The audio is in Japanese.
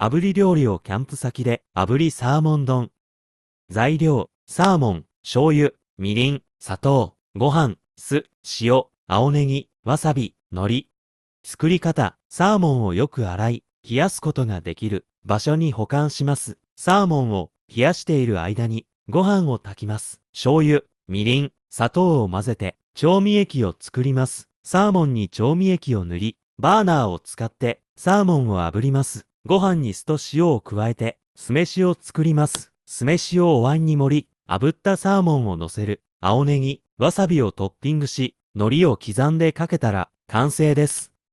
炙り料理をキャンプ先で炙りサーモン丼。材料、サーモン、醤油、みりん、砂糖、ご飯、酢、塩、青ネギ、わさび、海苔。作り方、サーモンをよく洗い、冷やすことができる場所に保管します。サーモンを冷やしている間にご飯を炊きます。醤油、みりん、砂糖を混ぜて調味液を作ります。サーモンに調味液を塗り、バーナーを使ってサーモンを炙ります。ご飯に酢と塩を加えて酢飯を作ります。酢飯をお椀に盛り、炙ったサーモンを乗せる。青ネギ、わさびをトッピングし、海苔を刻んでかけたら完成です。